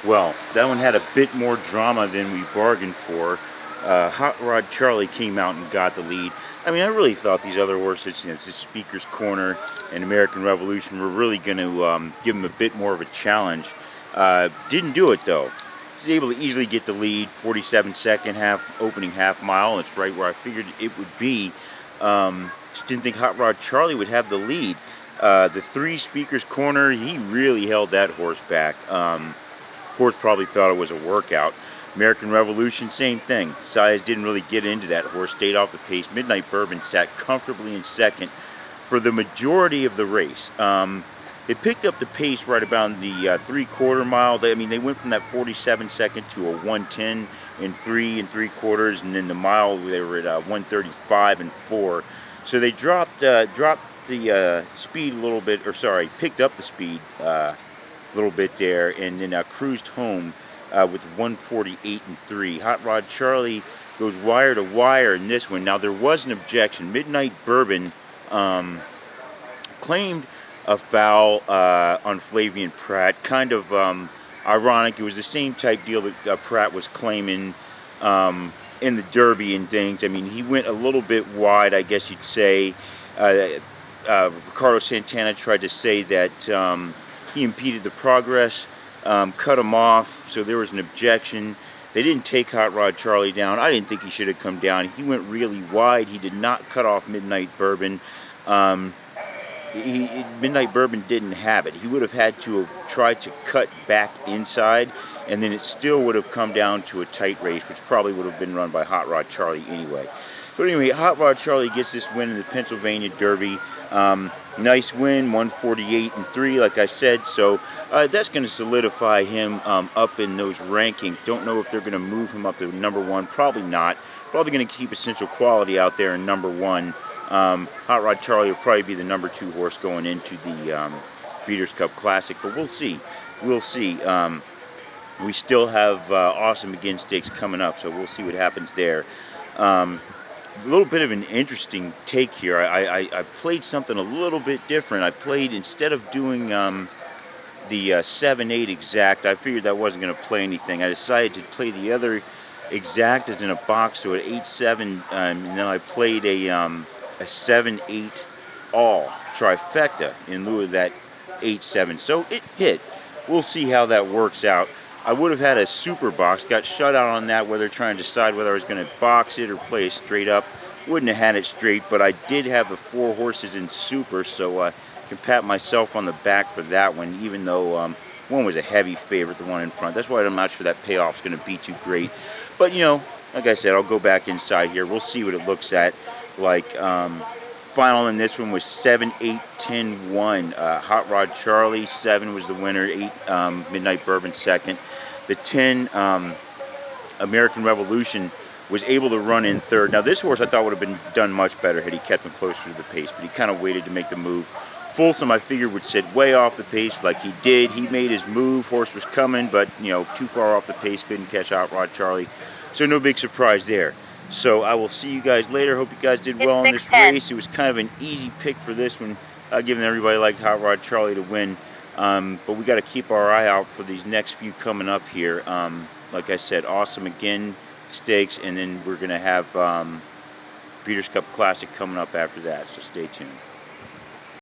Well, that one had a bit more drama than we bargained for. Hot Rod Charlie came out and got the lead. I mean, I really thought these other horses, just Speaker's Corner and American Revolution, were really going to give him a bit more of a challenge. Didn't do it though. He was able to easily get the lead, 47-second opening half mile. It's right where I figured it would be. Just didn't think Hot Rod Charlie would have the lead. The 3 Speaker's Corner, he really held that horse back. Horse probably thought it was a workout. American Revolution, same thing. Size didn't really get into that horse, stayed off the pace. Midnight Bourbon sat comfortably in second for the majority of the race. They picked up the pace right about the 3/4 mile. They went from that 47-second to a 110 in 3 3/4, and then the mile they were at 135 and 4. So they dropped the speed a little bit, or sorry, picked up the speed a little bit there, and then cruised home with 148 and 3. Hot Rod Charlie goes wire to wire in this one. Now there was an objection. Midnight Bourbon claimed a foul on Flavien Prat. Kind of ironic. It was the same type deal that Prat was claiming in the Derby and things. I mean, he went a little bit wide, I guess you'd say. Ricardo Santana tried to say that he impeded the progress, cut him off, so there was an objection. They didn't take Hot Rod Charlie down. I didn't think he should have come down. He went really wide. He did not cut off Midnight Bourbon. Midnight Bourbon didn't have it. He would have had to have tried to cut back inside, and then it still would have come down to a tight race, which probably would have been run by Hot Rod Charlie anyway. So anyway, Hot Rod Charlie gets this win in the Pennsylvania Derby. Nice win, 148 and 3, like I said. So that's going to solidify him up in those rankings. Don't know if they're going to move him up to number 1. Probably not. Probably going to keep Essential Quality out there in number 1. Hot Rod Charlie will probably be the number 2 horse going into the Breeders' Cup Classic, but we'll see. We'll see. We still have Awesome Again Stakes coming up, so we'll see what happens there. A little bit of an interesting take here. I played something a little bit different. I played, instead of doing the 7-8 exact, I figured that wasn't going to play anything. I decided to play the other exact as in a box, so at 8-7, and then I played a 7-8 all trifecta in lieu of that 8-7. So it hit. We'll see how that works out. I would have had a super box, got shut out on that, whether trying to decide whether I was going to box it or play it straight up. Wouldn't have had it straight, but I did have the 4 horses in super, so I can pat myself on the back for that one, even though one was a heavy favorite, the one in front. That's why I'm not sure that payoff's going to be too great. But, like I said, I'll go back inside here. We'll see what it looks at. Like, final in this one was 7-8-10-1. Hot Rod Charlie, 7 was the winner, 8 Midnight Bourbon second. The 10 American Revolution was able to run in third. Now this horse I thought would have been done much better had he kept him closer to the pace, but he kind of waited to make the move. Folsom I figured would sit way off the pace like he did. He made his move, horse was coming, but too far off the pace, couldn't catch Hot Rod Charlie. So no big surprise there. So I will see you guys later. Hope you guys did well in this race. It was kind of an easy pick for this one, given everybody liked Hot Rod Charlie to win. But we got to keep our eye out for these next few coming up here. Like I said, Awesome Again Stakes, and then we're going to have Breeders' Cup Classic coming up after that. So stay tuned.